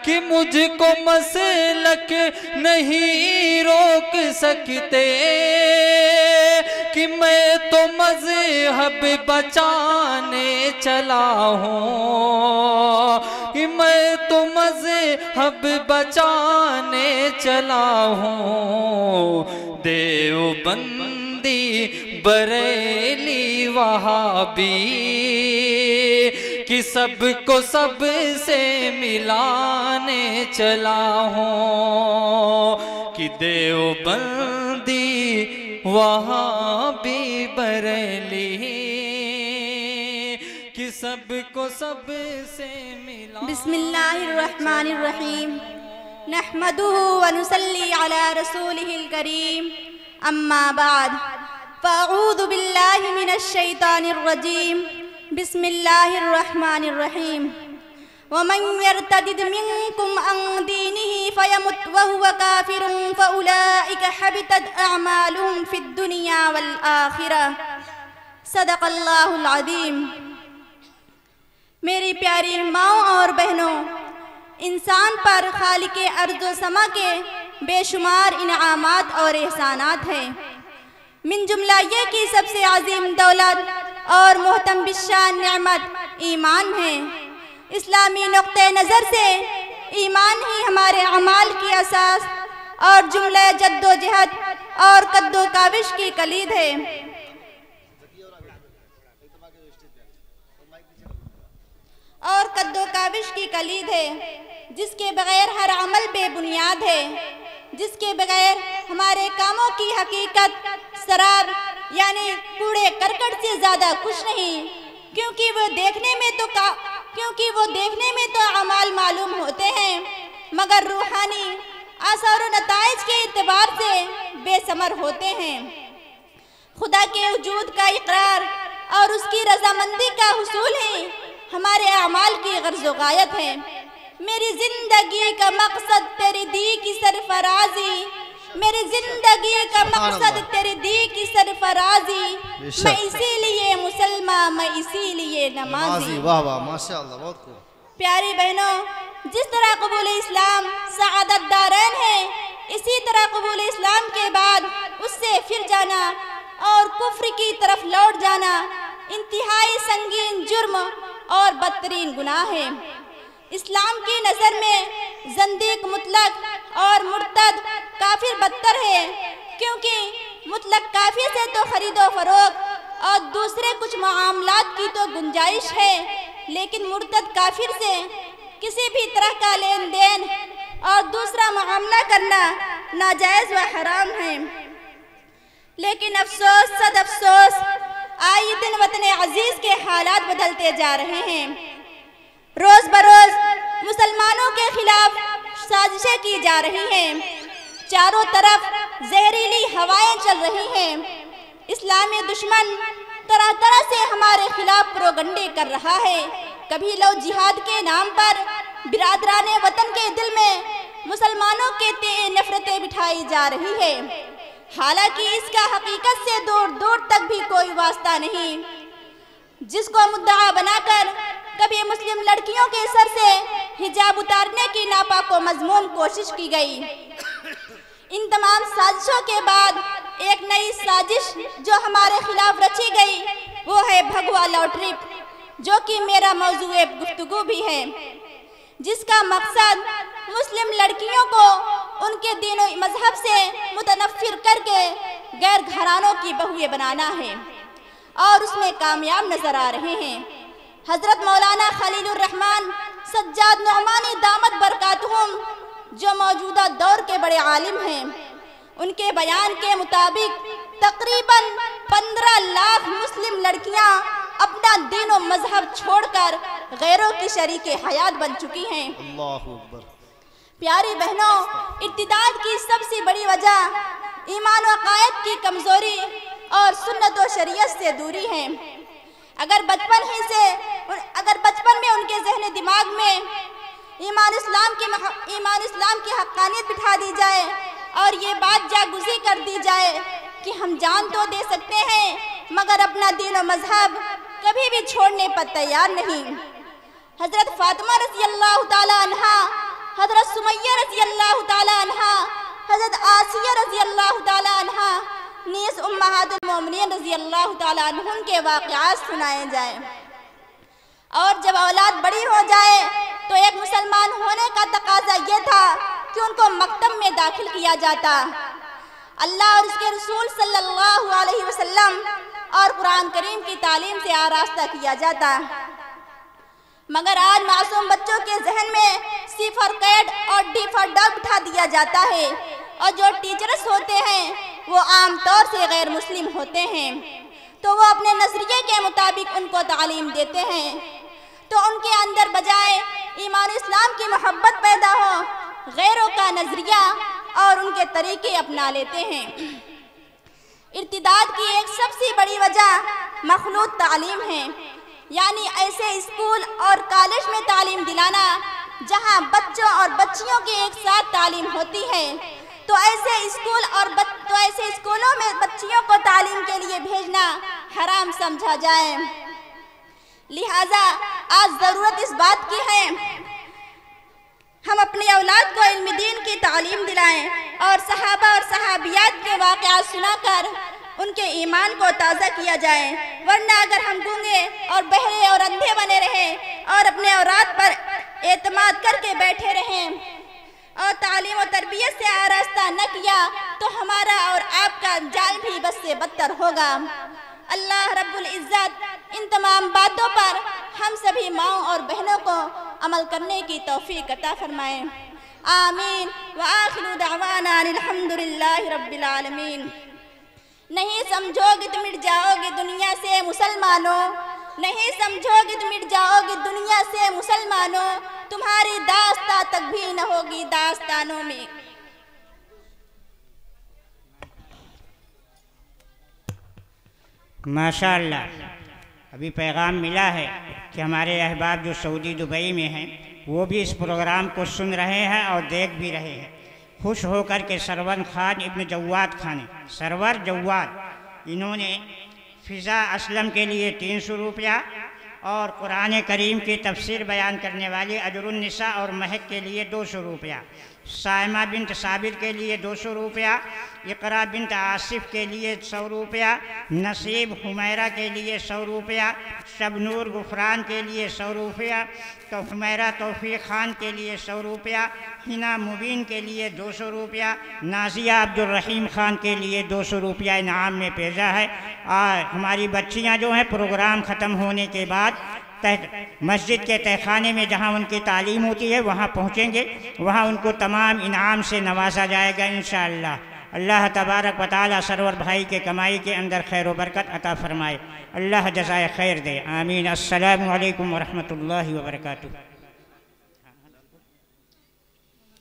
کہ مجھ کو مسلک نہیں روک سکتے، کہ میں تو مذہب بچانے چلا ہوں، کہ میں تو مذہب بچانے چلا ہوں، دیوبندی بریلی وہابی کہ سب کو سب سے ملانے چلا ہوں، کہ دیوبندی وہابی بریلی کہ سب کو سب سے ملانے۔ بسم اللہ الرحمن الرحیم، نحمده ونصلی علی رسولہ الکریم، اما بعد، فاعوذ باللہ من الشیطان الرجیم، بسم اللہ الرحمن الرحیم۔ ومن يرتد منكم عن دينه فيمت وهو كافر فأولئك حبطت أعمالهم في الدنيا والآخرة۔ صدق اللہ العظیم۔ میری پیاری ماؤں اور بہنوں، انسان پر خالق ارض و سما کے بے شمار انعامات اور احسانات ہیں۔ من جملہ یہ کہ سب سے عظیم دولت اور محتم بالشان نعمت ایمان ہے۔ اسلامی نقطہ نظر سے ایمان ہی ہمارے اعمال کی اساس اور جملہ جد و جہد اور قد و کاوش کی کلید ہے، جس کے بغیر ہر عمل بے بنیاد ہے، جس کے بغیر ہمارے کاموں کی حقیقت سراب یعنی کوڑے کرکٹ سے زیادہ کچھ نہیں، کیونکہ وہ دیکھنے میں تو اعمال معلوم ہوتے ہیں مگر روحانی آثار و نتائج کے اعتبار سے بے ثمر ہوتے ہیں۔ خدا کے وجود کا اقرار اور اس کی رضامندی کا حصول ہی ہمارے اعمال کی غرض و غایت ہے۔ میری زندگی کا مقصد تیری دی کی سرفرازی، میری زندگی کا مقصد تیری دی کی سرفرازی، میں اسی لیے مسلمان، میں اسی لیے نمازی۔ واہ واہ ماشاءاللہ، بہت خوب۔ پیاری بہنوں، جس طرح قبول اسلام سعادت دارین ہے، اسی طرح قبول اسلام کے بعد اس سے پھر جانا اور کفر کی طرف لوٹ جانا انتہائی سنگین جرم اور بدترین گناہ ہے۔ اسلام کی نظر میں زندیق مطلق اور مرتد کافر بدتر ہے، کیونکہ مطلق کافر سے تو خرید و فروخت اور دوسرے کچھ معاملات کی تو گنجائش ہے، لیکن مرتد کافر سے کسی بھی طرح کا لین دین اور دوسرا معاملہ کرنا ناجائز و حرام ہے۔ لیکن افسوس صد افسوس، آئی دن وطن عزیز کے حالات بدلتے جا رہے ہیں۔ روز بروز مسلمانوں کے خلاف سازشیں کی جا رہی ہیں، چاروں طرف زہریلی ہوائیں چل رہی ہیں۔ اسلامی دشمن طرح طرح سے ہمارے خلاف پروگنڈے کر رہا ہے۔ کبھی لو جہاد کے نام پر برادران وطن کے دل میں مسلمانوں کے تئیں نفرتیں بٹھائی جا رہی ہے، حالانکہ اس کا حقیقت سے دور دور تک بھی کوئی واسطہ نہیں، جس کو مدعا بنا کر کبھی مسلم لڑکیوں کے سر سے حجاب اتارنے کی ناپاک و مذموم کوشش کی گئی۔ ان تمام سازشوں کے بعد ایک نئی سازش جو ہمارے خلاف رچی گئی وہ ہے بھگوا لاٹری، جو کہ میرا موضوع گفتگو بھی ہے، جس کا مقصد مسلم لڑکیوں کو ان کے دین و مذہب سے متنفر کر کے غیر گھرانوں کی بہویں بنانا ہے، اور اس میں کامیاب نظر آ رہے ہیں۔ حضرت مولانا خلیل الرحمن سجاد نعمانی دامت برکاتہم، جو موجودہ دور کے بڑے عالم ہیں، ان کے بیان کے مطابق تقریباً 15 لاکھ مسلم لڑکیاں اپنا دین و مذہب چھوڑ کر غیروں کی شریک حیات بن چکی ہیں۔ اللہ اکبر۔ پیاری بہنوں، ارتداد کی سب سے بڑی وجہ ایمان و عقائد کی کمزوری اور سنت و شریعت سے دوری ہے۔ اگر بچپن میں ان کے ذہن دماغ میں ایمان اسلام کی حقانیت بٹھا دی جائے اور یہ بات جاگزی کر دی جائے کہ ہم جان تو دے سکتے ہیں مگر اپنا دین و مذہب کبھی بھی چھوڑنے پر تیار نہیں۔ حضرت فاطمہ رضی اللہ تعالی عنہا حضرت سمیہ رضی اللہ تعالیٰ عنہ، حضرت آسیہ رضی اللہ تعالیٰ عنہ، نیز امہات المومنین رضی اللہ تعالیٰ عنہن کے واقعات سنائے جائیں۔ اور جب اولاد بڑی ہو جائے تو ایک مسلمان ہونے کا تقاضا یہ تھا کہ ان کو مکتب میں داخل کیا جاتا، اللہ اور اس کے رسول صلی اللہ علیہ وسلم اور قرآن کریم کی تعلیم سے آراستہ کیا جاتا۔ مگر آج معصوم بچوں کے ذہن میں سی فار کیٹ اور ڈی فار ڈاگ بٹھا دیا جاتا ہے، اور جو ٹیچرز ہوتے ہیں وہ عام طور سے غیر مسلم ہوتے ہیں، تو وہ اپنے نظریے کے مطابق ان کو تعلیم دیتے ہیں، تو ان کے اندر بجائے ایمان اسلام کی محبت پیدا ہو، غیروں کا نظریہ اور ان کے طریقے اپنا لیتے ہیں۔ ارتداد کی ایک سب سے بڑی وجہ مخلوط تعلیم ہے، یعنی ایسے اسکول اور کالج میں تعلیم دلانا جہاں بچوں اور بچیوں کی ایک ساتھ تعلیم ہوتی ہے، تو ایسے اسکولوں میں بچیوں کو تعلیم کے لیے بھیجنا حرام سمجھا جائے۔ لہٰذا آج ضرورت اس بات کی ہے ہم اپنی اولاد کو علم دین کی تعلیم دلائیں اور صحابہ اور صحابیات کے واقعات سنا کر ان کے ایمان کو تازہ کیا جائے، ورنہ اگر ہم گونگے اور بہرے اور اندھے بنے رہیں اور اپنے اولاد پر اعتماد کر کے بیٹھے رہیں اور تعلیم و تربیت سے آراستہ نہ کیا تو ہمارا اور آپ کا انجام بھی بس سے بدتر ہوگا۔ اللہ رب العزت ان تمام باتوں پر ہم سبھی ماؤں اور بہنوں کو عمل کرنے کی توفیق عطا فرمائے، آمین۔ وآخر دعوانا الحمدللہ رب العالمین۔ نہیں سمجھو گے تو مٹ جاؤ گے دنیا سے مسلمانوں، نہیں سمجھو گے تو مٹ جاؤ گے دنیا سے مسلمانوں، تمہاری داستان تک بھی نہ ہوگی داستانوں میں۔ ماشاءاللہ، ابھی پیغام ملا ہے کہ ہمارے احباب جو سعودی دبئی میں ہیں وہ بھی اس پروگرام کو سن رہے ہیں اور دیکھ بھی رہے ہیں۔ خوش ہو کر کے سرور خان ابن جواد خان، سرور جواد، انہوں نے فضا اسلم کے لیے 300 روپیہ اور قرآن کریم کی تفسیر بیان کرنے والی اجر النساء اور مہک کے لیے 200 روپیہ، سائمہ بنت صابر کے لیے 200 روپیہ، اقرا بنت آصف کے لیے 100 روپیہ، نصیب حمیرہ کے لیے 100 روپیہ، شبنور غفران کے لیے 100 روپیہ، تو حمیرہ توفیق خان کے لیے 100 روپیہ، حنا مبین کے لیے 200 روپیہ، نازیہ عبد الرحیم خان کے لیے 200 روپیہ انعام میں بھیجا ہے۔ اور ہماری بچیاں جو ہیں پروگرام ختم ہونے کے بعد مسجد کے تہخانے میں جہاں ان کی تعلیم ہوتی ہے وہاں پہنچیں گے، وہاں ان کو تمام انعام سے نوازا جائے گا انشاءاللہ۔ اللہ تبارک و تعالی سرور بھائی کے کمائی کے اندر خیر و برکت عطا فرمائے، اللہ جزائے خیر دے، آمین۔ السلام علیکم ورحمۃ اللہ وبرکاتہ۔